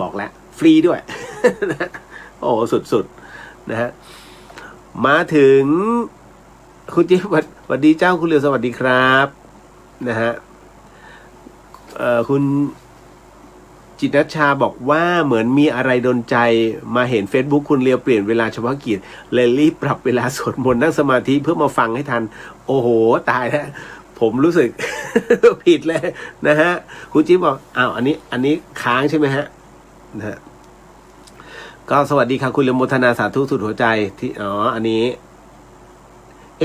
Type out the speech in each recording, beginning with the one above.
บอกแล้วฟรีด้วย โอ้สุดๆนะฮะมาถึงคุณจิ๊บสวัสดีเจ้าคุณเรียวสวัสดีครับนะฮะคุณจิตรชาบอกว่าเหมือนมีอะไรดลใจมาเห็น Facebook คุณเรียวเปลี่ยนเวลาเฉพาะกิจเลยรีบปรับเวลาสวดมนต์นั่งสมาธิเพื่อมาฟังให้ทันโอ้โหตายแล้วผมรู้สึก ผิดเลยนะฮะคุณจิ๊บบอกอ้าวอันนี้ค้างใช่ไหมฮะนะฮะก็สวัสดีค่ะคุณเรียวโมทนาสาธุสุดหัวใจที่อันนี้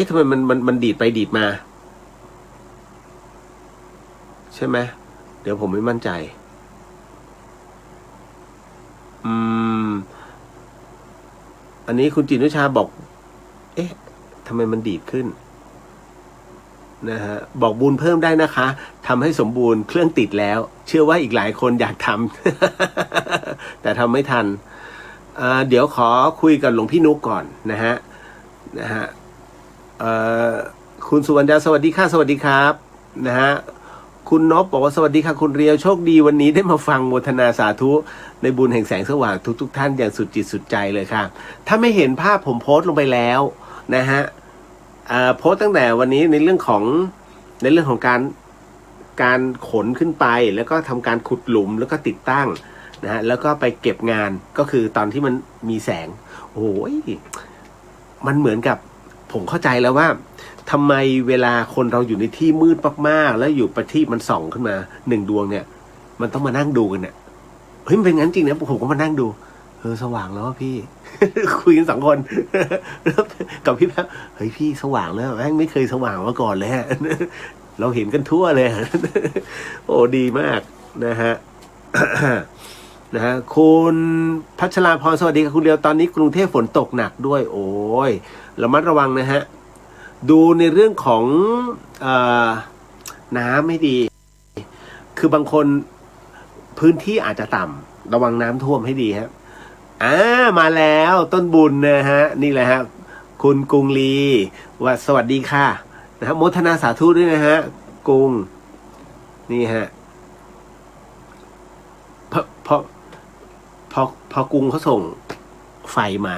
ทำไมมันดีดไปดีดมาใช่ไหมเดี๋ยวผมไม่มั่นใจอันนี้คุณจิตรนุชาบอกทำไมมันดีดขึ้นนะฮะบอกบุญเพิ่มได้นะคะทำให้สมบูรณ์เครื่องติดแล้วเชื่อว่าอีกหลายคนอยากทำ แต่ทำไม่ทันเดี๋ยวขอคุยกับหลวงพี่นุกก่อนนะฮะคุณสุวรรณดาสวัสดีค่ะสวัสดีครับนะฮะคุณนพบอกว่าสวัสดีค่ะคุณเรียวโชคดีวันนี้ได้มาฟังโมทนาสาธุในบุญแห่งแสงสว่างทุกท่านอย่างสุดจิตสุดใจเลยค่ะถ้าไม่เห็นภาพผมโพสต์ลงไปแล้วนะฮะโพสต์ตั้งแต่วันนี้ในเรื่องของการขนขึ้นไปแล้วก็ทำการขุดหลุมแล้วก็ติดตั้งนะฮะแล้วก็ไปเก็บงานก็คือตอนที่มันมีแสงโอ้ยมันเหมือนกับผมเข้าใจแล้วว่าทำไมเวลาคนเราอยู่ในที่มืดมากๆแล้วอยู่ประทีปมันส่องขึ้นมา1 ดวงเนี่ยมันต้องมานั่งดูกันเนี่ยเฮ้ยมันเป็นงั้นจริงนะผมก็มานั่งดูสว่างแล้วพี่ คุยกัน2 คนกับพี่แป๊บเฮ้ยพี่สว่างแล้วแม่งไม่เคยสว่างมาก่อนเลยฮะ เราเห็นกันทั่วเลย โอ้ดีมากนะฮะ นะฮะคุณพัชราพรสวัสดีค่ะคุณเรียวตอนนี้กรุงเทพฝนตกหนักด้วยโอ้ยระมัดระวังนะฮะดูในเรื่องของน้ำไม่ดีคือบางคนพื้นที่อาจจะต่ำระวังน้ำท่วมให้ดีครับมาแล้วต้นบุญนะฮะนี่แหละฮะคุณกรุงลีสวัสดีค่ะนะฮะโมทนาสาธุด้วยนะฮะกรุงนี่ฮะพอกรุงเขาส่งไฟมา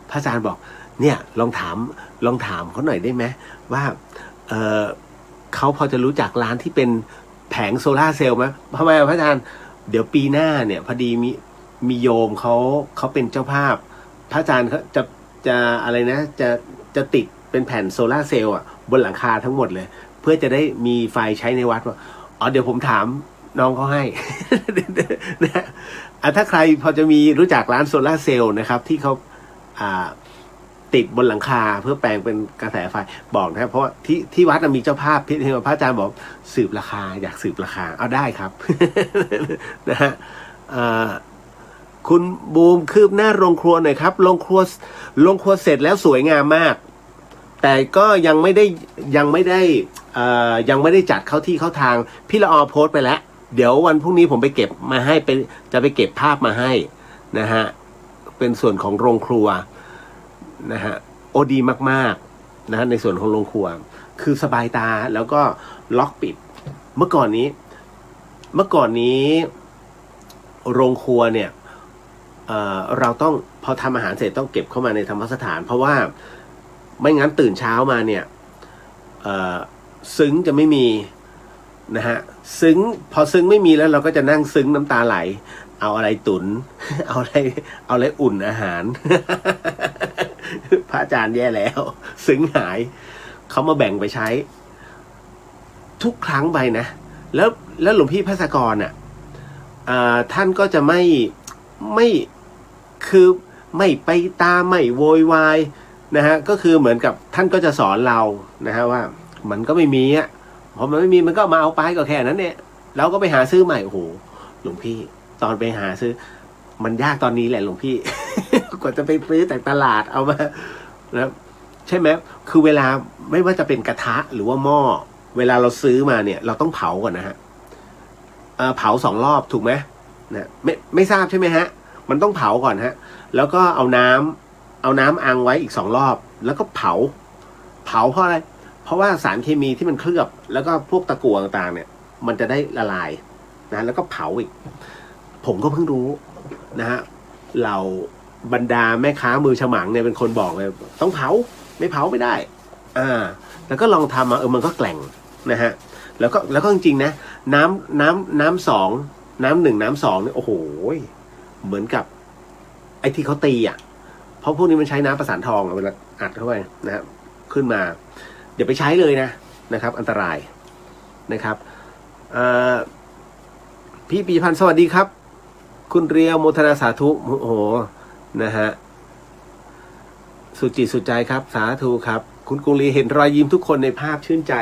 พระอาจารย์บอกเนี่ยลองถามเขาหน่อยได้ไหมว่าเขาพอจะรู้จักร้านที่เป็นแผงโซล่าเซลล์ไหมทำไมพระอาจารย์เดี๋ยวปีหน้าเนี่ยพอดีมีโยมเขาเป็นเจ้าภาพพระอาจารย์เขาจะอะไรนะจะติดเป็นแผ่นโซล่าเซลล์บนหลังคาทั้งหมดเลยเพื่อจะได้มีไฟใช้ในวัดว่าเดี๋ยวผมถามน้องเขาให้ นะถ้าใครพอจะมีรู้จักร้านโซล่าเซลล์นะครับที่เขาติดบนหลังคาเพื่อแปลงเป็นกระแสไฟบอกนะครับเพราะที่วัดมีเจ้าภาพที่พระอาจารย์บอกสืบราคาอยากสืบราคาเอาได้ครับ นะฮะคุณบูมคืบหน้าโรงครัวหน่อยครับโรงครัวเสร็จแล้วสวยงามมากแต่ก็ยังไม่ได้จัดเข้าที่เข้าทางพี่ละออโพสต์ไปแล้วเดี๋ยววันพรุ่งนี้ผมไปเก็บมาให้จะไปเก็บภาพมาให้นะฮะเป็นส่วนของโรงครัวนะฮะดีมากๆนะฮะในส่วนของโรงครัวคือสบายตาแล้วก็ล็อกปิดเมื่อก่อนนี้โรงครัวเนี่ยเราต้องพอทำอาหารเสร็จต้องเก็บเข้ามาในธรรมสถานเพราะว่าไม่งั้นตื่นเช้ามาเนี่ยซึ้งจะไม่มีนะฮะพอซึ้งไม่มีแล้วเราก็จะนั่งซึ้งน้ำตาไหลเอาอะไรตุน เอาอะไรอุ่นอาหาร พระอาจารย์แย่แล้วซึ้งหายเขามาแบ่งไปใช้ทุกครั้งไปนะแล้วหลวงพี่ภาสกรท่านก็จะไม่คือไม่ไปตามไม่โวยวายนะฮะก็คือเหมือนกับท่านก็จะสอนเรานะฮะว่ามันก็ไม่มีพอมันไม่มีมันก็มาเอาไปก็แค่นั้นเนี่ยเราก็ไปหาซื้อใหม่โอ้โหหลวงพี่ตอนไปหาซื้อมันยากตอนนี้แหละหลวงพี่ กว่าจะไปซื้อจากตลาดเอามานะใช่ไหมคือเวลาไม่ว่าจะเป็นกระทะหรือว่าหม้อเวลาเราซื้อมาเนี่ยเราต้องเผาก่อนนะฮะเผา2 รอบถูกไหมนะไม่ทราบใช่ไหมฮะมันต้องเผาก่อนฮะแล้วก็เอาน้ำอังไว้อีก2 รอบแล้วก็เผาเพราะอะไรเพราะว่าสารเคมีที่มันเคลือบแล้วก็พวกตะกั่วต่างๆเนี่ยมันจะได้ละลายนะแล้วก็เผาอีกผมก็เพิ่งรู้ นะฮะเหล่าบรรดาแม่ค้ามือฉมังเนี่ยเป็นคนบอกเลยต้องเผาไม่เผาไม่ได้แล้วก็ลองทำมามันก็แกล่งนะฮะแล้วก็จริงๆนะน้ำสองน้ำหนึ่งน้ำสองเนี่ยโอ้โหเหมือนกับไอ้ที่เขาตีเพราะพวกนี้มันใช้น้ำประสานทองเวลาอัดเข้าไปนะครับขึ้นมาเดี๋ยวไปใช้เลยนะครับอันตรายนะครับพี่ปีพันธ์สวัสดีครับคุณเรียวโมทนาสาธุโอ้โหนะฮะสุดจิตสุดใจครับสาธุครับคุณกรุงลีเห็นรอยยิ้มทุกคนในภาพชื่นใจ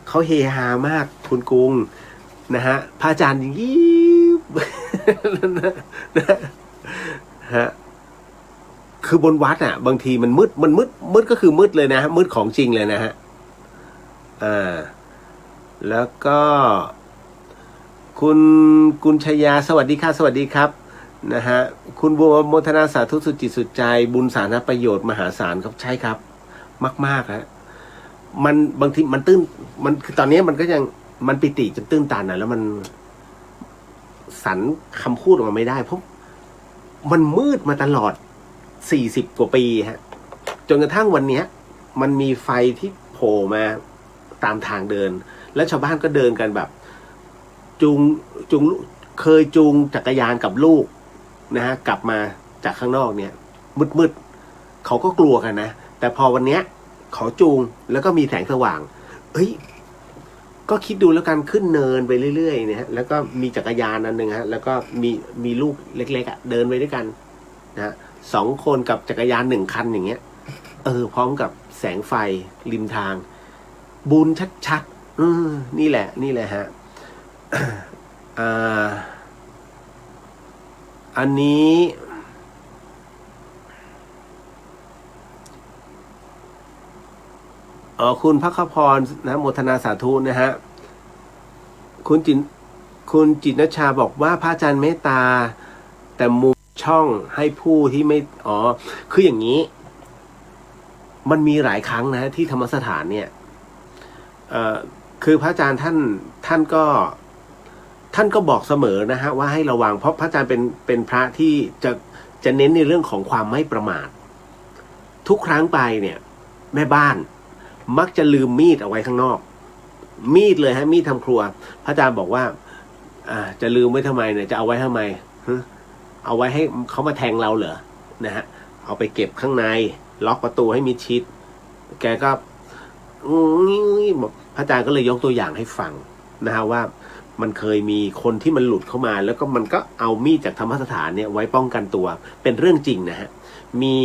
เขาเฮฮามากคุณกรุงนะฮะพระอาจารย์ยิ้มนะฮะคือบนวัดบางทีมันมืดก็คือมืดเลยนะมืดของจริงเลยนะฮะแล้วก็คุณกุลชยาสวัสดีค่ะสวัสดีครับนะฮะคุณบัวโมทนาสาธุสุดจิตสุดใจบุญสาธารณประโยชน์มหาศาลครับใช่ครับมากฮะมันบางทีมันตื้นมันคือตอนนี้มันก็ยังมันปิติจนตื้นตันแล้วมันสันคำพูดออกมาไม่ได้เพราะมันมืดมาตลอด40 กว่าปีฮะจนกระทั่งวันนี้มันมีไฟที่โผล่มาตามทางเดินและชาวบ้านก็เดินกันแบบจูงเคยจูงจักรยานกับลูกนะฮะกลับมาจากข้างนอกเนี่ยมืดเขาก็กลัวกันนะแต่พอวันเนี้ยเขาจูงแล้วก็มีแสงสว่างก็คิดดูแล้วกันขึ้นเนินไปเรื่อยๆนะฮะแล้วก็มีจักรยานอันหนึ่งฮะแล้วก็มีลูกเล็กๆเดินไปด้วยกันนะ2 คนกับจักรยาน1 คันอย่างเงี้ยพร้อมกับแสงไฟริมทางบุญชัดๆนี่แหละฮะอันนี้คุณพักพรนะโมทนาสาธุนะฮะคุณจิตนชาบอกว่าพระอาจารย์เมตตาแต่มุมช่องให้ผู้ที่ไม่คืออย่างนี้มันมีหลายครั้งนะที่ธรรมสถานเนี่ยคือพระอาจารย์ท่านก็บอกเสมอนะฮะว่าให้ระวังเพราะพระอาจารย์เป็นพระที่จะเน้นในเรื่องของความไม่ประมาททุกครั้งไปเนี่ยแม่บ้านมักจะลืมมีดเอาไว้ข้างนอกมีดเลยฮะมีดทำครัวพระอาจารย์บอกว่าจะลืมไว้ทำไมเนี่ยจะเอาไว้ทำไมเอาไว้ให้เขามาแทงเราเหรอนะฮะเอาไปเก็บข้างในล็อกประตูให้มิดชิดแกก็พระอาจารย์ก็เลยยกตัวอย่างให้ฟังนะฮะว่ามันเคยมีคนที่มันหลุดเข้ามาแล้วก็มันก็เอามีดจากธรรมสถานเนี่ยไว้ป้องกันตัวเป็นเรื่องจริงนะฮะมี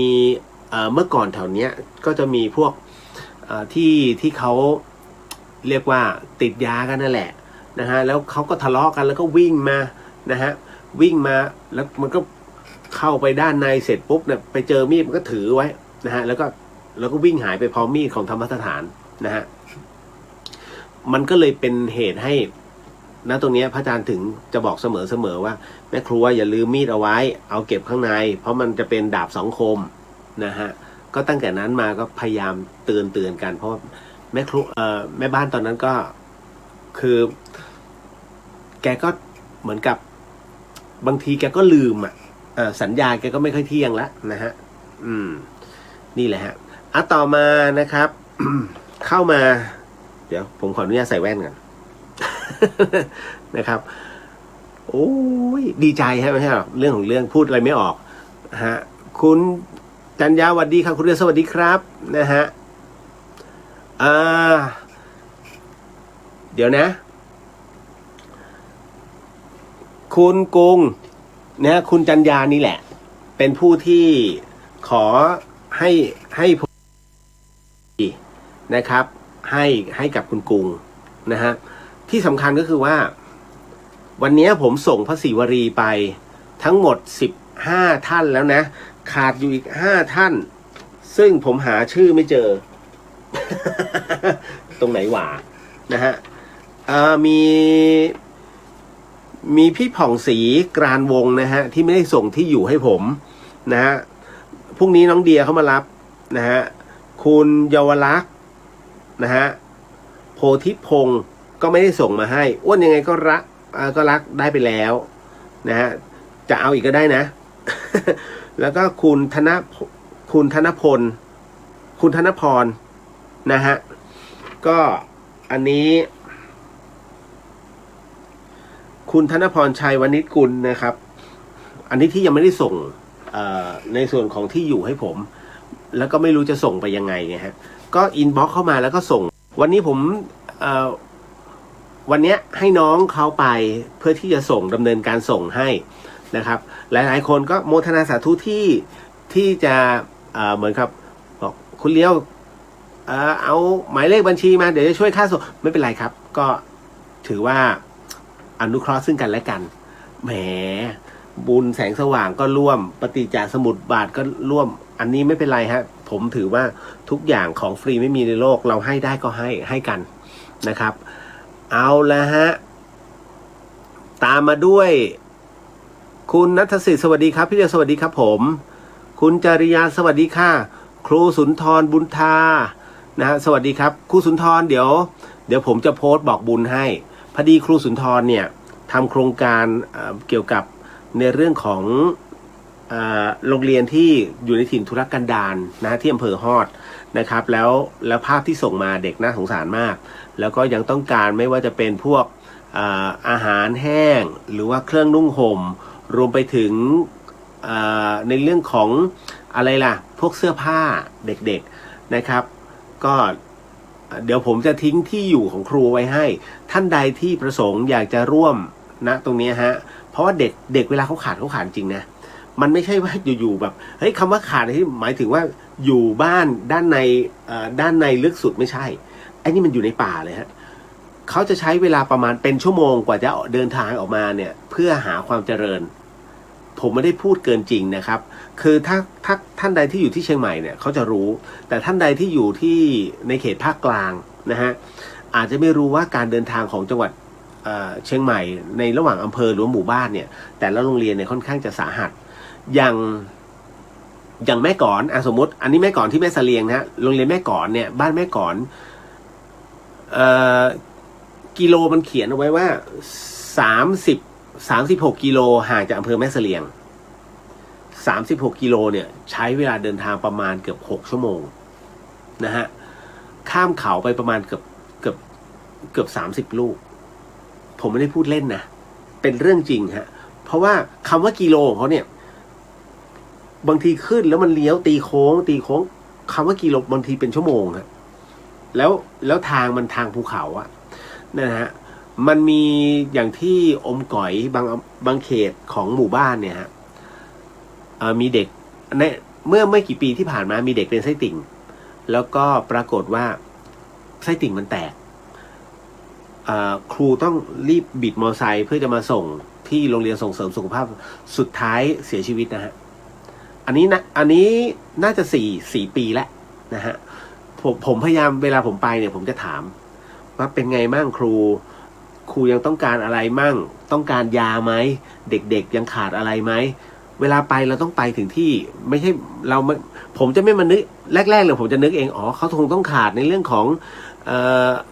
เมื่อก่อนแถวเนี้ยก็จะมีพวกที่เขาเรียกว่าติดยากันนั่นแหละนะฮะแล้วเขาก็ทะเลาะกันแล้วก็วิ่งมานะฮะวิ่งมาแล้วมันก็เข้าไปด้านในเสร็จปุ๊บเนี่ยไปเจอมีดมันก็ถือไว้นะฮะแล้วก็วิ่งหายไปพร้อมมีดของธรรมสถานนะฮะมันก็เลยเป็นเหตุให้ตรงนี้พระอาจารย์ถึงจะบอกเสมอว่าแม่ครัวอย่าลืมมีดเอาไว้เอาเก็บข้างในเพราะมันจะเป็นดาบ2 คมนะฮะก็ตั้งแต่นั้นมาก็พยายามเตือนกันเพราะแม่ครัวแม่บ้านตอนนั้นก็คือแกก็เหมือนกับบางทีแกก็ลืมสัญญาแกก็ไม่ค่อยเที่ยงแล้วนะฮะนี่แหละฮะต่อมานะครับ เข้ามาเดี๋ยวผมขออนุญาตใส่แว่นก่อน นะครับโอ้ยดีใจใช่ไหมครับเรื่องของเรื่องพูดอะไรไม่ออกฮะคุณจันยาสวัสดีครับคุณเรียนสวัสดีครับนะฮะเดี๋ยวนะคุณกุงนะคุณจันยานี่แหละเป็นผู้ที่ขอให้ผมนะครับให้กับคุณกุงนะฮะที่สำคัญก็คือว่าวันนี้ผมส่งพระศิวรีไปทั้งหมด15 ท่านแล้วนะขาดอยู่อีก5 ท่านซึ่งผมหาชื่อไม่เจอ ตรงไหนหว่านะฮะมีพี่ผ่องศรีกรานวงนะฮะที่ไม่ได้ส่งที่อยู่ให้ผมนะฮะพรุ่งนี้น้องเดียเขามารับนะฮะคุณเยาวลักษณ์นะฮะโพธิพงศ์ก็ไม่ได้ส่งมาให้อ้วนยังไงก็รักได้ไปแล้วนะฮะ จะเอาอีกก็ได้นะ แล้วก็คุณธนพลคุณธนพรนะฮะก็อันนี้คุณธนพรชัยวณิชกุลนะครับ อันนี้ที่ยังไม่ได้ส่งในส่วนของที่อยู่ให้ผมแล้วก็ไม่รู้จะส่งไปยังไงไงฮะก็อินบ็อกเข้ามาแล้วก็ส่งวันนี้ผมวันนี้ให้น้องเขาไปเพื่อที่จะส่งดำเนินการส่งให้นะครับหลายๆคนก็โมทนาสาธุที่จะเหมือนครับบอกคุณเลี้ยวเอาหมายเลขบัญชีมาเดี๋ยวจะช่วยค่าส่งไม่เป็นไรครับก็ถือว่าอนุเคราะห์ซึ่งกันและกันแหมบุญแสงสว่างก็ร่วมปฏิจจสมุปบาทก็ร่วมอันนี้ไม่เป็นไรฮะผมถือว่าทุกอย่างของฟรีไม่มีในโลกเราให้ได้ก็ให้กันนะครับเอาละฮะตามมาด้วยคุณณัฐศิษย์สวัสดีครับพี่เดียวสวัสดีครับผมคุณจริยาสวัสดีค่ะครูสุนทรบุญทานะฮะสวัสดีครับครูสุนทรเดี๋ยวผมจะโพสต์บอกบุญให้พอดีครูสุนทรเนี่ยทำโครงการเกี่ยวกับในเรื่องของโรงเรียนที่อยู่ในถิ่นทุรกันดารนะที่อำเภอฮอดนะครับแล้วภาพที่ส่งมาเด็กน่าสงสารมากแล้วก็ยังต้องการไม่ว่าจะเป็นพวกอาหารแห้งหรือว่าเครื่องนุ่งห่มรวมไปถึงในเรื่องของอะไรล่ะพวกเสื้อผ้าเด็กๆนะครับก็เดี๋ยวผมจะทิ้งที่อยู่ของครูไว้ให้ท่านใดที่ประสงค์อยากจะร่วมนะตรงนี้ฮะเพราะว่าเด็กเวลาเขาขาดจริงนะมันไม่ใช่ว่าอยู่ๆแบบเฮ้ยคำว่าขาดที่หมายถึงว่าอยู่บ้านด้านในลึกสุดไม่ใช่ไอ้นี่มันอยู่ในป่าเลยฮะเขาจะใช้เวลาประมาณเป็นชั่วโมงกว่าจะเดินทางออกมาเนี่ยเพื่อหาความเจริญผมไม่ได้พูดเกินจริงนะครับคือถ้าท่านใดที่อยู่ที่เชียงใหม่เนี่ยเขาจะรู้แต่ท่านใดที่อยู่ที่ในเขตภาคกลางนะฮะอาจจะไม่รู้ว่าการเดินทางของจังหวัดเชียงใหม่ในระหว่างอำเภอหรือหมู่บ้านเนี่ยแต่ละโรงเรียนเนี่ยค่อนข้างจะสาหัสอย่างแม่ก่อนสมมติอันนี้แม่ก่อนที่แม่เสลียงนะฮะโรงเรียนแม่ก่อนเนี่ยบ้านแม่ก่อนกิโลมันเขียนเอาไว้ว่า36กิโลห่างจากอำเภอแม่เสลียง36กิโลเนี่ยใช้เวลาเดินทางประมาณเกือบ6ชั่วโมงนะฮะข้ามเขาไปประมาณเกือบ30ลูกผมไม่ได้พูดเล่นนะเป็นเรื่องจริงฮะเพราะว่าคำว่ากิโลของเขาเนี่ยบางทีขึ้นแล้วมันเลี้ยวตีโค้งคำว่ากิโลบางทีเป็นชั่วโมงฮะแล้วทางมันทางภูเขาอะนะฮะมันมีอย่างที่อมก๋อยบางเขตของหมู่บ้านเนี่ยฮะมีเด็กในเมื่อไม่กี่ปีที่ผ่านมามีเด็กเป็นไส้ติ่งแล้วก็ปรากฏว่าไส้ติ่งมันแตกครูต้องรีบบิดมอเตอร์ไซค์เพื่อจะมาส่งที่โรงเรียนส่งเสริมสุขภาพสุดท้ายเสียชีวิตนะฮะอันนี้น่าจะ4 ปีแล้วนะฮะผมพยายามเวลาผมไปเนี่ยผมจะถามว่าเป็นไงมั่งครูยังต้องการอะไรมั่งต้องการยาไหมเด็กๆยังขาดอะไรไหมเวลาไปเราต้องไปถึงที่ไม่ใช่ผมจะไม่มานึกแรกๆเลยผมจะนึกเองเขาคงต้องขาดในเรื่องของ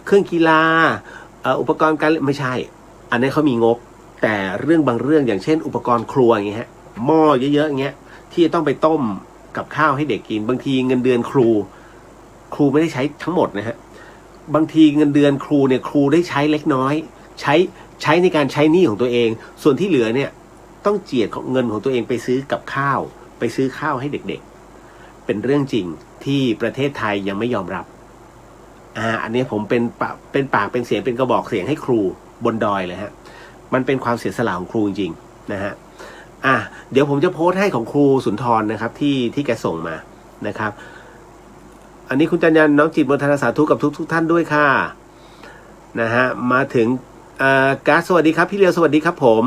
เครื่องกีฬาอุปกรณ์การไม่ใช่อันนี้เขามีงบแต่เรื่องบางเรื่องอย่างเช่นอุปกรณ์ครัวอย่างเงี้ยฮะหม้อเยอะๆอย่างเงี้ยที่จะต้องไปต้มกับข้าวให้เด็กกินบางทีเงินเดือนครูไม่ได้ใช้ทั้งหมดนะฮะบางทีเงินเดือนครูเนี่ยครูได้ใช้เล็กน้อยใช้ในการใช้หนี้ของตัวเองส่วนที่เหลือเนี่ยต้องเจียดของเงินของตัวเองไปซื้อกับข้าวไปซื้อข้าวให้เด็กๆเป็นเรื่องจริงที่ประเทศไทยยังไม่ยอมรับอันนี้ผมเป็นปากเป็นเสียงเป็นกระบอกเสียงให้ครูบนดอยเลยฮะมันเป็นความเสียสละของครูจริงๆนะฮะเดี๋ยวผมจะโพสต์ให้ของครูสุนทรนะครับที่แกส่งมานะครับอันนี้คุณจันยันน้องจิตโมทนาสาธุกับทุกท่านด้วยค่ะนะฮะมาถึงการ์ดสวัสดีครับพี่เลียวสวัสดีครับผม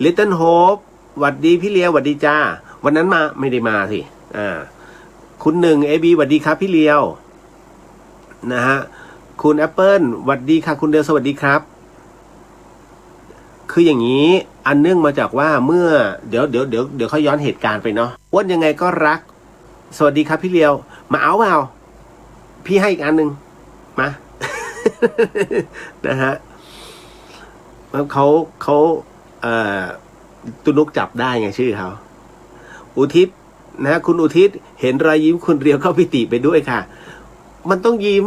Little Hope หวัดดีพี่เลียวหวัดดีจ้าวันนั้นมาไม่ได้มาสิคุณหนึ่ง AB หวัดดีครับพี่เลียวนะฮะคุณแอปเปิลหวัดดีค่ะคุณเดียวสวัสดีครับคืออย่างนี้อันเนื่องมาจากว่าเมื่อเดี๋ยวเขาย้อนเหตุการณ์ไปเนาะว่ายังไงก็รักสวัสดีครับพี่เลียวมาเอาพี่ให้อีกอันนึงมา นะฮะเขา ตุนุกจับได้ไงชื่อเขาอุทิศนะคุณอุทิศเห็นรอยยิ้มคุณเรียวเข้าพิติไปด้วยค่ะมันต้องยิ้ม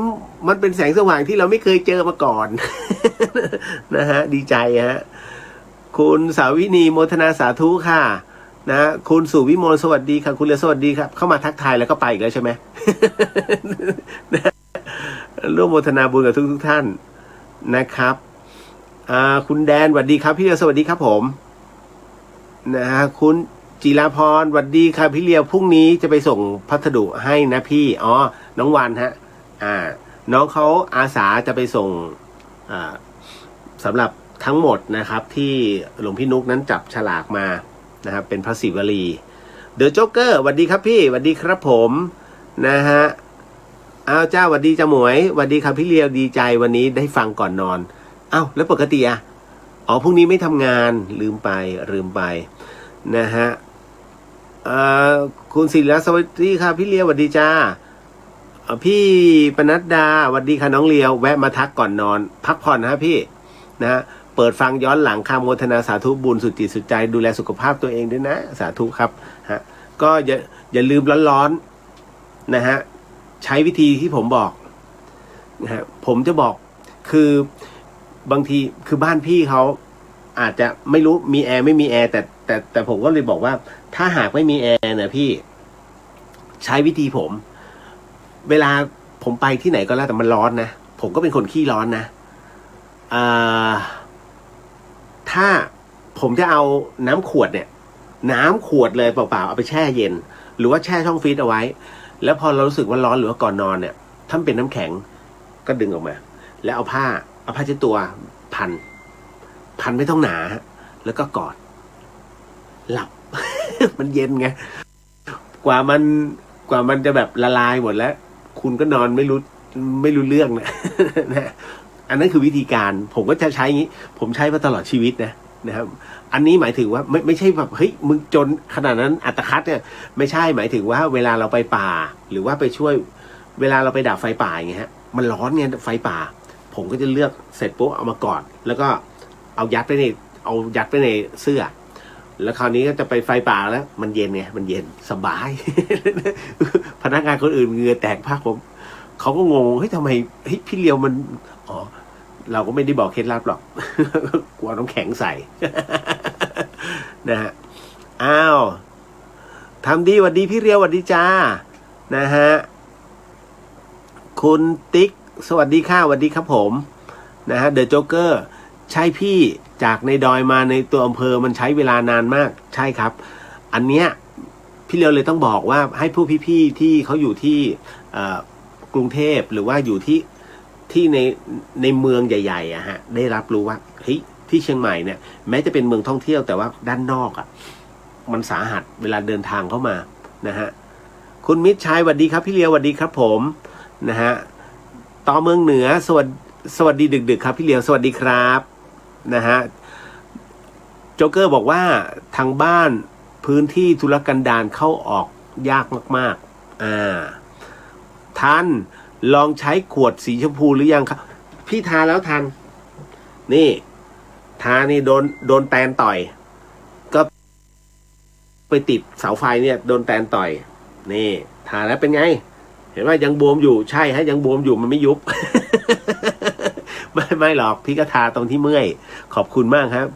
มันเป็นแสงสว่างที่เราไม่เคยเจอมาก่อน นะฮะดีใจฮะคุณสาวินีโมทนาสาธุค่ะนะคุณสุวิมลสวัสดีค่ะคุณเรียวสวัสดีครับเข้ามาทักทายแล้วก็ไปอีกแล้วใช่ไหม ร่วมโมทนาบุญกับทุกท่านนะครับคุณแดนสวัสดีครับพี่เรียวสวัสดีครับผมนะฮะคุณจิราพรสวัสดีครับพี่เรียวพรุ่งนี้จะไปส่งพัสดุให้นะพี่น้องวันฮะน้องเขาอาสาจะไปส่งสำหรับทั้งหมดนะครับที่หลวงพี่นุกนั้นจับฉลากมานะครับเป็นพระศิวลีเดอะโจ๊กเกอร์สวัสดีครับพี่สวัสดีครับผมนะฮะเจ้าสวัสดีจ้าหมวยสวัสดีครับพี่เลียวดีใจวันนี้ได้ฟังก่อนนอนแล้วปกติพรุ่งนี้ไม่ทำงานลืมไปนะฮะคุณศิริรัตน์สวัสดีค่ะพี่เลียวสวัสดีจ้าพี่ปนัดดาสวัสดีค่ะน้องเลียวแวะมาทักก่อนนอนพักผ่อนนะพี่นะเปิดฟังย้อนหลังคำโมทนาสาธุบุญสุดจิตสุดใจดูแลสุขภาพตัวเองด้วยนะสาธุครับฮะก็อย่าลืมร้อนๆนะฮะใช้วิธีที่ผมบอกนะฮะผมจะบอกคือบางทีคือบ้านพี่เขาอาจจะไม่รู้มีแอร์ไม่มีแอร์แต่ผมก็เลยบอกว่าถ้าหากไม่มีแอร์เนี่ยพี่ใช้วิธีผมเวลาผมไปที่ไหนก็แล้วแต่มันร้อนนะผมก็เป็นคนขี้ร้อนนะถ้าผมจะเอาน้ำขวดเนี่ยน้ำขวดเลยเปล่าๆเอาไปแช่เย็นหรือว่าแช่ช่องฟรีซเอาไว้แล้วพอเรารู้สึกว่าร้อนหรือว่าก่อนนอนเนี่ยถ้าเป็นน้ำแข็งก็ดึงออกมาแล้วเอาผ้าเช็ดตัวพันไม่ต้องหนาแล้วก็กอดหลับ มันเย็นไงกว่ามันจะแบบละลายหมดแล้วคุณก็นอนไม่รู้เรื่องนะ นะอันนั้นคือวิธีการผมก็จะใช้อย่างนี้ผมใช้มาตลอดชีวิตนะครับอันนี้หมายถึงว่าไม่ใช่แบบเฮ้ยมึงจนขนาดนั้นอัตคัดเนี่ยไม่ใช่หมายถึงว่าเวลาเราไปป่าหรือว่าไปช่วยเวลาเราไปดับไฟป่าอย่างเงี้ยมันร้อนไงไฟป่าผมก็จะเลือกเสร็จปุ๊บเอามากอดแล้วก็เอายัดไปในเสื้อแล้วคราวนี้ก็จะไปไฟป่าแล้วมันเย็นไงมันเย็นสบาย พนักงานคนอื่นเหงื่อแตกพักผมเขาก็งงเฮ้ยทำไมเฮ้ยพี่เลียวมันเราก็ไม่ได้บอกเคล็ดลับหรอก กลัวน้ำแข็งใส่ นะฮะทำดีสวัสดีพี่เลียวสวัสดีจ้านะฮะคุณติ๊กสวัสดีค่ะสวัสดีครับผมนะฮะเดอะโจ๊กเกอร์ใช่พี่จากในดอยมาในตัวอำเภอมันใช้เวลานานมากใช่ครับอันเนี้ยพี่เลียวเลยต้องบอกว่าให้ผู้พี่ๆที่เขาอยู่ที่กรุงเทพหรือว่าอยู่ที่ในเมืองใหญ่ๆฮะได้รับรู้ว่าเฮ้ยที่เชียงใหม่เนี่ยแม้จะเป็นเมืองท่องเที่ยวแต่ว่าด้านนอกมันสาหัสเวลาเดินทางเข้ามานะฮะคุณมิตรชัยสวัสดีครับพี่เลียวสวัสดีครับผมนะฮะต่อเมืองเหนือสวัสดีดึกๆครับพี่เลียวสวัสดีครับนะฮะโจ๊กเกอร์บอกว่าทางบ้านพื้นที่ธุรกันดารเข้าออกยากมากๆท่านลองใช้ขวดสีชมพูหรือยังครับพี่ทาแล้วทันนี่ทานี่โดนแตนต่อยก็ไปติดเสาไฟเนี่ยโดนแตนต่อยนี่ทาแล้วเป็นไงเห็นว่ายังบวมอยู่ใช่ฮะยังบวมอยู่มันไม่ยุบ ไม่หรอกพี่ก็ทาตรงที่เมื่อยขอบคุณมากครับ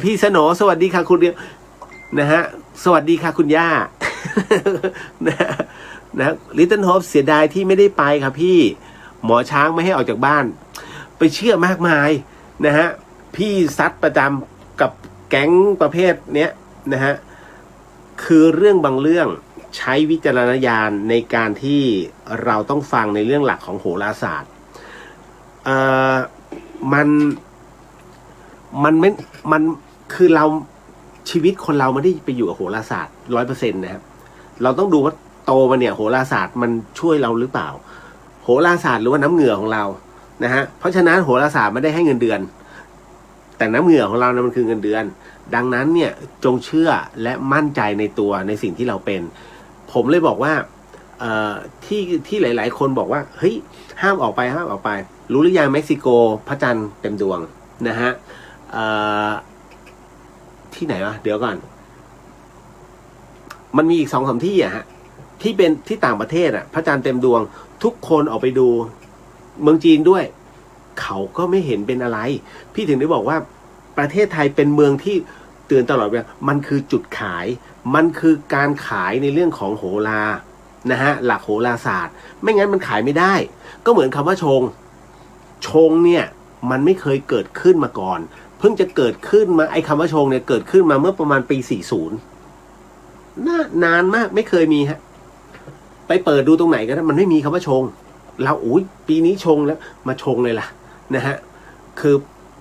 พี่สโหนสวัสดีค่ะคุณเดียวนะฮะสวัสดีค่ะคุณย่า นะลิตเติ้ลโฮปเสียดายที่ไม่ได้ไปครับพี่หมอช้างไม่ให้ออกจากบ้านไปเชื่อมากมายนะฮะพี่ซัดประจำกับแก๊งประเภทเนี้ยนะฮะคือเรื่องบางเรื่องใช้วิจารณญาณในการที่เราต้องฟังในเรื่องหลักของโหราศาสตร์มันคือเราชีวิตคนเราไม่ได้ไปอยู่กับโหราศาสตร์ 100% นะครับเราต้องดูว่าโตมาเนี่ยโหราศาสตร์มันช่วยเราหรือเปล่าโหราศาสตร์หรือว่าน้ำเหงื่อของเรานะฮะเพราะฉะนั้นโหราศาสตร์ไม่ได้ให้เงินเดือนแต่น้ำเหงื่อของเรานะมันคือเงินเดือนดังนั้นเนี่ยจงเชื่อและมั่นใจในตัวในสิ่งที่เราเป็นผมเลยบอกว่าที่หลายๆคนบอกว่าเฮ้ยห้ามออกไปรู้หรือยังเม็กซิโกพระจันทร์เต็มดวงนะฮะ ที่ไหนวะเดี๋ยวก่อนมันมีอีก2-3ที่อะฮะที่เป็นที่ต่างประเทศอะพระจันทร์เต็มดวงทุกคนออกไปดูเมืองจีนด้วยเขาก็ไม่เห็นเป็นอะไรพี่ถึงได้บอกว่าประเทศไทยเป็นเมืองที่เตือนตลอดเวลามันคือจุดขายมันคือการขายในเรื่องของโหรานะฮะหลักโหราศาสตร์ไม่งั้นมันขายไม่ได้ก็เหมือนคำว่าชงเนี่ยมันไม่เคยเกิดขึ้นมาก่อนเพิ่งจะเกิดขึ้นมาไอ้คำว่าชงเนี่ยเกิดขึ้นมาเมื่อประมาณปี40นานมากไม่เคยมีฮะไปเปิดดูตรงไหนก็ได้มันไม่มีคำว่าชงเราอุ้ยปีนี้ชงแล้วมาชงเลยล่ะนะฮะคือ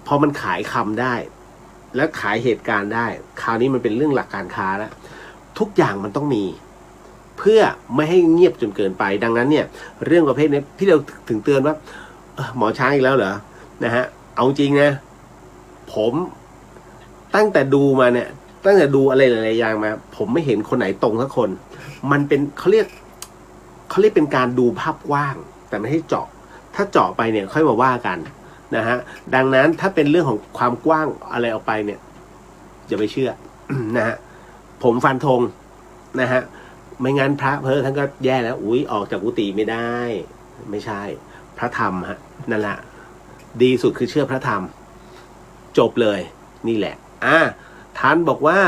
พอมันขายคำได้และขายเหตุการณ์ได้คราวนี้มันเป็นเรื่องหลักการค้าแล้วทุกอย่างมันต้องมีเพื่อไม่ให้เงียบจนเกินไปดังนั้นเนี่ยเรื่องประเภทนี้พี่เราถึงเตือนว่าหมอช้างอีกแล้วเหรอนะฮะเอาจริงนะผมตั้งแต่ดูมาเนี่ยตั้งแต่ดูอะไรหลายๆอย่างมาผมไม่เห็นคนไหนตรงสักคนมันเป็นเขาเรียกเป็นการดูภาพกว้างแต่ไม่ให้เจาะถ้าเจาะไปเนี่ยค่อยมาว่ากันนะฮะดังนั้นถ้าเป็นเรื่องของความกว้างอะไรออกไปเนี่ยอย่าไปเชื่อ นะฮะผมฟันธงนะฮะไม่งั้นพระเพ้อท่านก็แย่แล้วอุ้ยออกจากกุฏิไม่ได้ไม่ใช่พระธรรมฮะนั่นแหละดีสุดคือเชื่อพระธรรมจบเลยนี่แหละท่านบอกว่า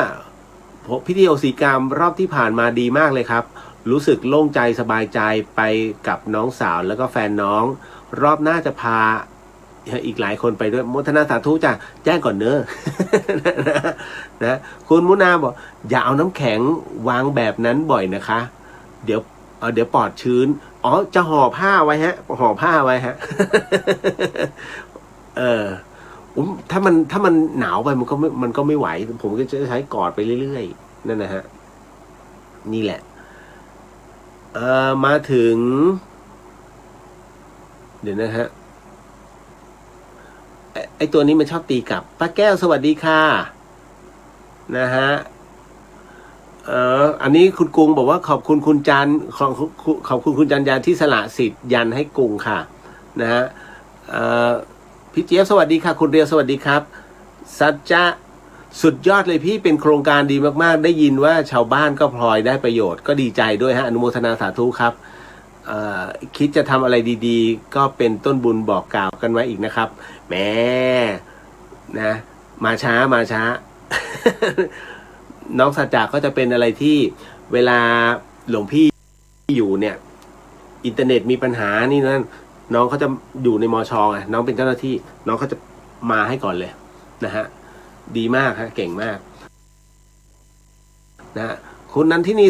พิธีโอศีกรรมรอบที่ผ่านมาดีมากเลยครับรู้สึกโล่งใจสบายใจไปกับน้องสาวแล้วก็แฟนน้องรอบหน้าจะพาอีกหลายคนไปด้วยโมทนาสาธุจ้ะแจ้งก่อนเนอะ นะคุณมุนาบอกอย่าเอาน้ำแข็งวางแบบนั้นบ่อยนะคะเดี๋ยวปอดชื้นจะห่อผ้าไว้ฮะห่อผ้าไว้ฮะ ถ้ามันหนาวไปมันก็ไม่ไหวผมก็จะใช้กอดไปเรื่อยๆนั่นนะฮะนี่แหละมาถึงเดี๋ยวนะฮะไอตัวนี้มันชอบตีกลับป้าแก้วสวัสดีค่ะนะฮะอันนี้คุณกุ้งบอกว่าขอบคุณคุณจันขอบคุณคุณจันยาที่สละสิทธิ์ยันให้กุ้งค่ะนะฮะพี่เจี๊ยบสวัสดีค่ะคุณเรียวสวัสดีครับสัจจะสุดยอดเลยพี่เป็นโครงการดีมากๆได้ยินว่าชาวบ้านก็พลอยได้ประโยชน์ก็ดีใจด้วยฮะอนุโมทนาสาธุครับคิดจะทำอะไรดีๆก็เป็นต้นบุญบอกกล่าวกันไว้อีกนะครับแหมนะมาช้า น้องสัจจะก็จะเป็นอะไรที่เวลาหลวงพี่อยู่เนี่ยอินเทอร์เน็ตมีปัญหานี่นั่นน้องเขาจะอยู่ในมชไงน้องเป็นเจ้าหน้าที่น้องเขาจะมาให้ก่อนเลยนะฮะดีมากฮะเก่งมากนะคุณนันทินี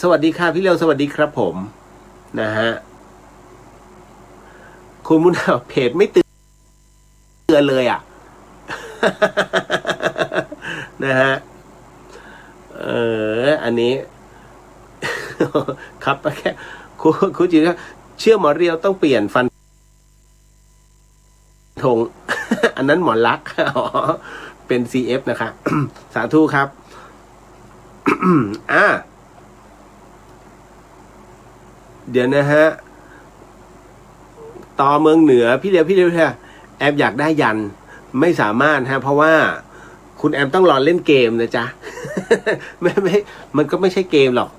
สวัสดีค่ะพี่เร็วสวัสดีครับผมนะฮะคุณมุนาเพจไม่เตือนเลยอ่ะ นะฮะอันนี้ ครับแค่คุณจีก็เชื่อหมอเรียวต้องเปลี่ยนฟันธง อันนั้นหมอลักษณ์เป็น CF นะคะ สาธุครับ เดี๋ยวนะฮะต่อเมืองเหนือพี่เดียวแอมอยากได้ยันไม่สามารถฮะเพราะว่าคุณแอมต้องรอเล่นเกมนะจ๊ะ ไม่มันก็ไม่ใช่เกมหรอก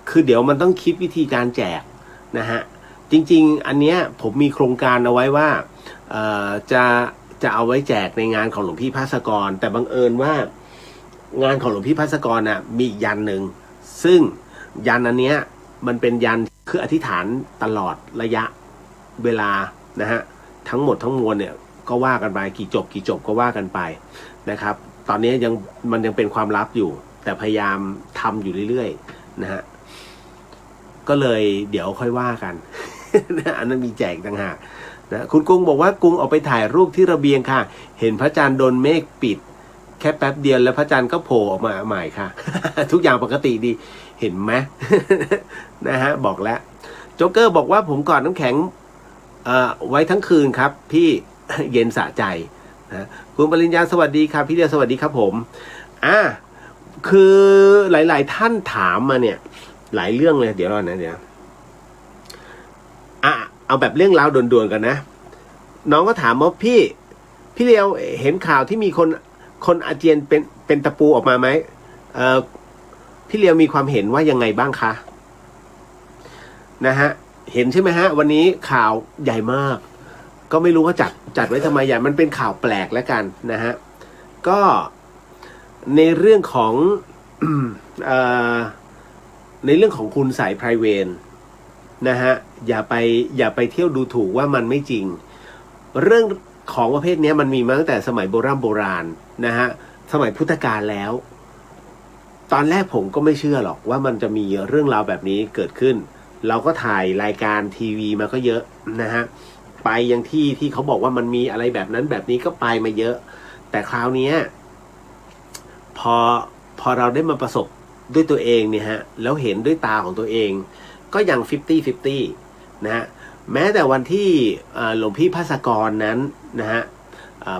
คือเดี๋ยวมันต้องคิดวิธีการแจกนะฮะจริงๆอันเนี้ยผมมีโครงการเอาไว้ว่าจะเอาไว้แจกในงานของหลวงพี่ภาสกรแต่บังเอิญว่างานของหลวงพี่ภาสกรน่ะมีอีกยันหนึ่งซึ่งยันอันเนี้ยมันเป็นยันคืออธิษฐานตลอดระยะเวลานะฮะทั้งหมดทั้งมวลเนี่ยก็ว่ากันไปกี่จบก็ว่ากันไปนะครับตอนนี้มันยังเป็นความลับอยู่แต่พยายามทำอยู่เรื่อยๆนะฮะก็เลยเดี๋ยวค่อยว่ากัน อันนั้นมีแจกต่างหากนะคุณกุ้งบอกว่ากุ้งออกไปถ่ายรูปที่ระเบียงค่ะเห็นพระจันทร์โดนเมฆปิดแค่แป๊บเดียวแล้วพระจันทร์ก็โผล่ออกมาใหม่ค่ะ ทุกอย่างปกติดีเห็นไหม นะฮะบอกแล้วโจ๊กเกอร์บอกว่าผมกอดน้ำแข็งไว้ทั้งคืนครับพี่ เย็นสะใจนะคุณปริญญาสวัสดีครับพี่เดียสวัสดีครับผมคือหลายๆท่านถามมาเนี่ยหลายเรื่องเลยเดี๋ยวนะเอาแบบเรื่องราวด่วนๆกันนะน้องก็ถามว่าพี่เลียวเห็นข่าวที่มีคน คนอาเจียนเป็นตะปูออกมาไหมพี่เลียวมีความเห็นว่ายังไงบ้างคะนะฮะเห็นใช่ไหมฮะวันนี้ข่าวใหญ่มากก็ไม่รู้ว่าจัดไว้ทำไมใหญ่มันเป็นข่าวแปลกแล้วกันนะฮะก็ในเรื่องของในเรื่องของคุณสายไพรเวทนะฮะอย่าไปเที่ยวดูถูกว่ามันไม่จริงเรื่องของประเภทนี้มันมีมาตั้งแต่สมัยโบราณนะฮะสมัยพุทธกาลแล้วตอนแรกผมก็ไม่เชื่อหรอกว่ามันจะมีเรื่องราวแบบนี้เกิดขึ้นเราก็ถ่ายรายการทีวีมาก็เยอะนะฮะไปยังที่เขาบอกว่ามันมีอะไรแบบนั้นแบบนี้ก็ไปมาเยอะแต่คราวนี้พอเราได้มาประสบด้วยตัวเองเนี่ยฮะแล้วเห็นด้วยตาของตัวเองก็ยัง50-50นะฮะแม้แต่วันที่หลวงพี่ภาสกรนั้นนะฮะ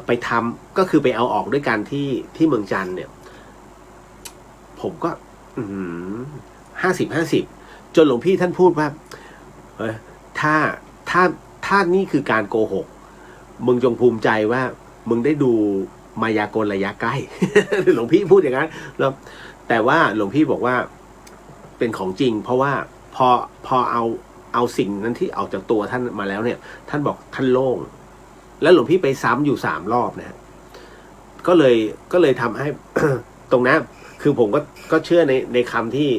ไปทำก็คือไปเอาออกด้วยกันที่เมืองจันทร์เนี่ยผมก็50-50จนหลวงพี่ท่านพูดว่าถ้านี่คือการโกหกมึงจงภูมิใจว่ามึงได้ดูมายากลระยะใกล้ หลวงพี่พูดอย่างนั้นแล้วแต่ว่าหลวงพี่บอกว่าเป็นของจริงเพราะว่าพอเอาสิ่งนั้นที่ออกจากตัวท่านมาแล้วเนี่ยท่านบอกท่านโล่งแล้วหลวงพี่ไปซ้ำอยู่3 รอบนะก็เลยทำให้ ตรงนั้นคือผมก็เชื่อในคำที่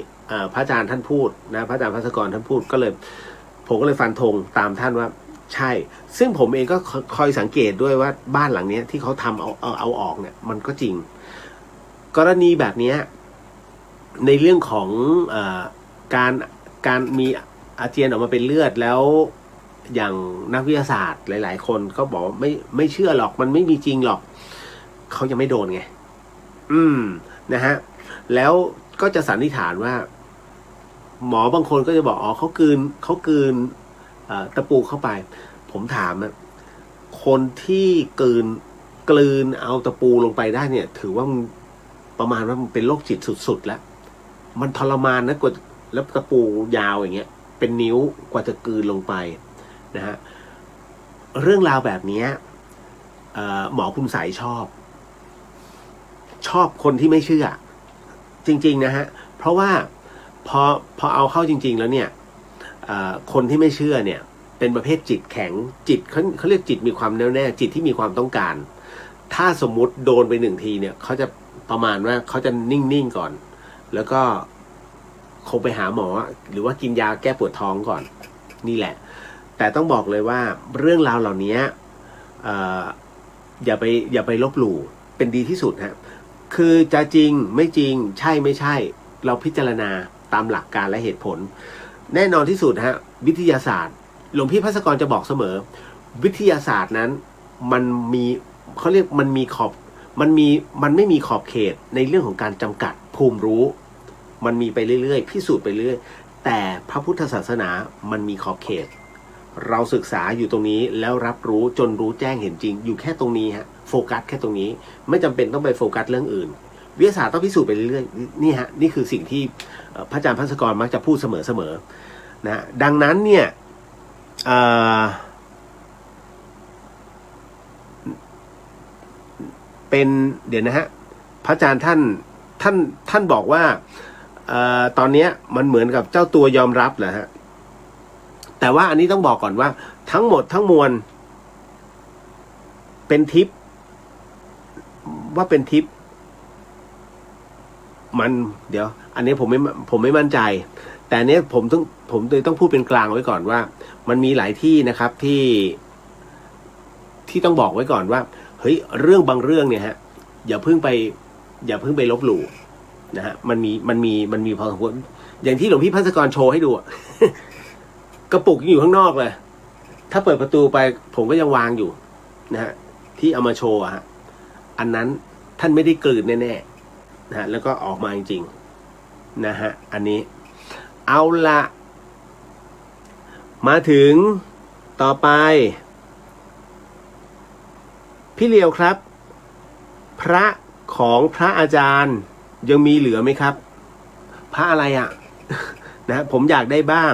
พระอาจารย์ท่านพูดนะพระอาจารย์ภาสกรท่านพูดผมก็เลยฟันธงตามท่านว่าใช่ซึ่งผมเองก็คอยสังเกตด้วยว่าบ้านหลังนี้ที่เขาทำเอาออกเนี่ยมันก็จริงกรณีแบบนี้ในเรื่องของการมีอาเจียนออกมาเป็นเลือดแล้วอย่างนักวิทยาศาสตร์หลายๆคนก็บอกไม่เชื่อหรอกมันไม่มีจริงหรอกเขายังไม่โดนไงนะฮะแล้วก็จะสันนิษฐานว่าหมอบางคนก็จะบอกอ๋อเขากลืนตะปูเข้าไปผมถามคนที่กลืนเอาตะปูลงไปได้เนี่ยถือว่าประมาณว่ามันเป็นโรคจิตสุดๆแล้วมันทรมานนะกว่าแล้วตะปูยาวอย่างเงี้ยเป็นนิ้วกว่าจะกลืนลงไปนะฮะเรื่องราวแบบนี้หมอคุณใสชอบคนที่ไม่เชื่อจริงๆนะฮะเพราะว่าพอเอาเข้าจริงๆแล้วเนี่ยคนที่ไม่เชื่อเนี่ยเป็นประเภทจิตแข็งจิตเขาเรียกจิตมีความแน่วแน่จิตที่มีความต้องการถ้าสมมุติโดนไป1 ทีเนี่ยเขาจะประมาณว่าเขาจะนิ่งๆก่อนแล้วก็คงไปหาหมอหรือว่ากินยาแก้ปวดท้องก่อนนี่แหละแต่ต้องบอกเลยว่าเรื่องราวเหล่านี้อย่าไปลบหลู่เป็นดีที่สุดฮะคือจะจริงไม่จริงใช่ไม่ใช่เราพิจารณาตามหลักการและเหตุผลแน่นอนที่สุดฮะวิทยาศาสตร์หลวงพี่ภาสกรจะบอกเสมอวิทยาศาสตร์นั้นมันมีเขาเรียกมันไม่มีขอบเขตในเรื่องของการจำกัดภูมิรู้มันมีไปเรื่อยๆพิสูจน์ไปเรื่อยแต่พระพุทธศาสนามันมีขอบเขตเราศึกษาอยู่ตรงนี้แล้วรับรู้จนรู้แจ้งเห็นจริงอยู่แค่ตรงนี้ฮะโฟกัสแค่ตรงนี้ไม่จำเป็นต้องไปโฟกัสเรื่องอื่นวิทยาศาสตร์ต้องพิสูจน์ไปเรื่อยๆนี่ฮะนี่คือสิ่งที่พระอาจารย์ภาสกรมักจะพูดเสมอๆนะดังนั้นเนี่ยเป็นเดี๋ยวนะฮะพระอาจารย์ท่านบอกว่าตอนนี้มันเหมือนกับเจ้าตัวยอมรับแหละฮะแต่ว่าอันนี้ต้องบอกก่อนว่าทั้งหมดทั้งมวลเป็นทิพย์ว่าเป็นทิพย์มันเดี๋ยวอันนี้ผมไม่มั่นใจแต่เนี้ยผมต้องพูดเป็นกลางไว้ก่อนว่ามันมีหลายที่นะครับที่ต้องบอกไว้ก่อนว่าเฮ้ยเรื่องบางเรื่องเนี่ยฮะอย่าเพิ่งไปลบหลู่นะฮะมันมีพอสมควรอย่างที่หลวงพี่ภาสกรโชว์ให้ดู กระปุกยังอยู่ข้างนอกเลยถ้าเปิดประตูไปผมก็ยังวางอยู่นะฮะที่เอามาโชว์ฮะอันนั้นท่านไม่ได้กลืนแน่ๆนะฮะแล้วก็ออกมาจริงๆนะฮะอันนี้เอาละมาถึงต่อไปพี่เลียวครับพระของพระอาจารย์ยังมีเหลือไหมครับพระอะไรอ่ะ นะผมอยากได้บ้าง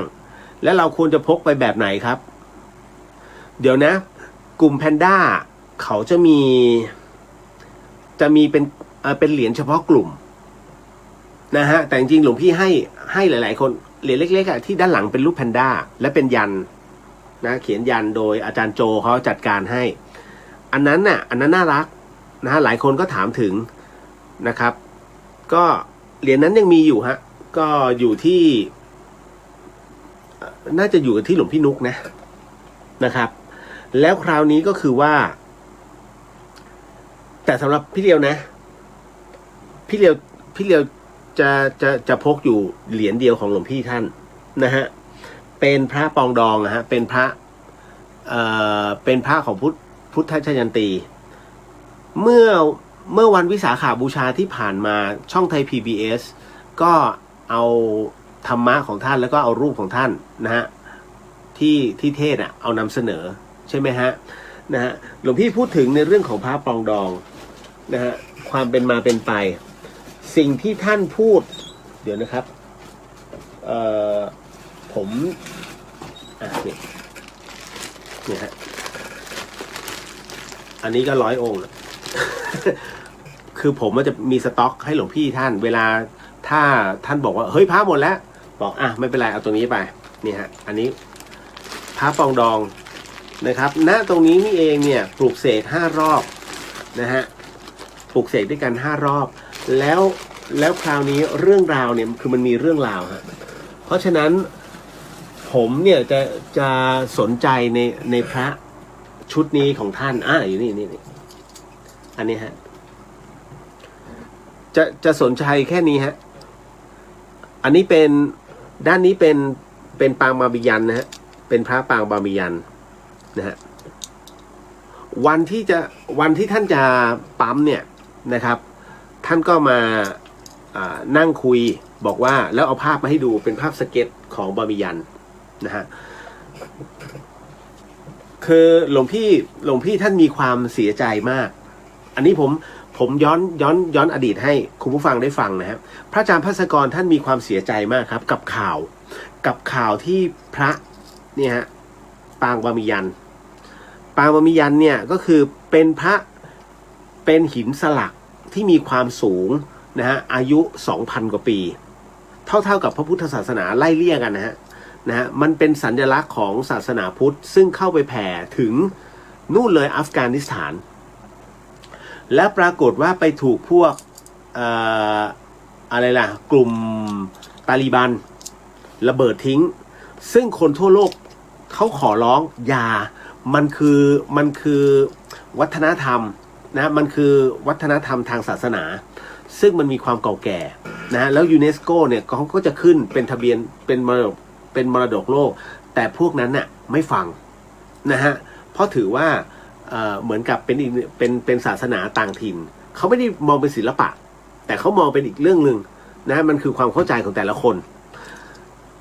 แล้วเราควรจะพกไปแบบไหนครับเดี๋ยวนะกลุ่มแพนด้าเขาจะมี จะมีเป็นเหรียญเฉพาะกลุ่มนะฮะแต่จริงๆหลวงพี่ให้หลายๆคนเหรียญเล็กๆอ่ะที่ด้านหลังเป็นรูปแพนด้าและเป็นยันนะเขียนยันโดยอาจารย์โจเขาจัดการให้อันนั้นน่ารักนะฮะหลายคนก็ถามถึงนะครับก็เหรียญนั้นยังมีอยู่ฮะก็อยู่ที่น่าจะอยู่กับที่หลวงพี่นุกนะครับแล้วคราวนี้ก็คือว่าแต่สำหรับพี่เลียวนะพี่เลียวจะพกอยู่เหรียญเดียวของหลวงพี่ท่านนะฮะเป็นพระปองดองนะฮะเป็นพระของพุทธชยันตีเมื่อวันวิสาขบูชาที่ผ่านมาช่องไทย PBS ก็เอาธรรมะของท่านแล้วก็เอารูปของท่านนะฮะที่เทศเอานำเสนอใช่ไหมฮะนะฮะหลวงพี่พูดถึงในเรื่องของพระปองดองนะฮะความเป็นมาเป็นไปสิ่งที่ท่านพูดเดี๋ยวนะครับผมเนี่ยฮะอันนี้ก็100 องค์ คือผมจะมีสต็อกให้หลวงพี่ท่านเวลาถ้าท่านบอกว่าเฮ้ยพระหมดแล้วบอกไม่เป็นไรเอาตรงนี้ไปนี่ฮะอันนี้พระปองดองนะครับณตรงนี้นี่เองเนี่ยปลูกเสก5 รอบนะฮะปลูกเสกด้วยกัน5 รอบแล้วคราวนี้เรื่องราวเนี่ยคือมันมีเรื่องราวฮะเพราะฉะนั้นผมเนี่ยจะสนใจในพระชุดนี้ของท่านอยู่นี่อันนี้ฮะจะสนใจแค่นี้ฮะอันนี้เป็นด้านนี้เป็นปางบาบิยันนะฮะเป็นพระปางบาบิยันนะฮะวันที่ท่านจะปั๊มเนี่ยนะครับท่านก็มานั่งคุยบอกว่าแล้วเอาภาพมาให้ดูเป็นภาพสเก็ตของบาบิยันนะฮะคือหลวงพี่ท่านมีความเสียใจมากอันนี้ผมย้อนอดีตให้คุณผู้ฟังได้ฟังนะครับพระอาจารย์ภัสกรท่านมีความเสียใจมากครับกับข่าวที่พระเนี่ยฮะปางบาบิยันเนี่ยก็คือเป็นหินสลักที่มีความสูงนะฮะอายุ 2,000 กว่าปีเท่ากับพระพุทธศาสนาไล่เลี่ยกันนะฮะมันเป็นสัญลักษณ์ของศาสนาพุทธซึ่งเข้าไปแผ่ถึงนู่นเลยอัฟกานิสถานและปรากฏว่าไปถูกพวกอะไรล่ะกลุ่มตาลิบันระเบิดทิ้งซึ่งคนทั่วโลกเขาขอร้องอย่ามันคือวัฒนธรรมนะมันคือวัฒนธรรมทางศาสนาซึ่งมันมีความเก่าแก่นะแล้วยูเนสโกเนี่ยเขาก็จะขึ้นเป็นทะเบียนเป็นมรดกโลกแต่พวกนั้นน่ะไม่ฟังนะฮะเพราะถือว่าเหมือนกับเป็นศาสนาต่างถิ่นเขาไม่ได้มองเป็นศิลปะแต่เขามองเป็นอีกเรื่องนึงนะมันคือความเข้าใจของแต่ละคน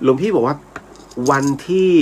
หลวงพี่บอกว่าวันที่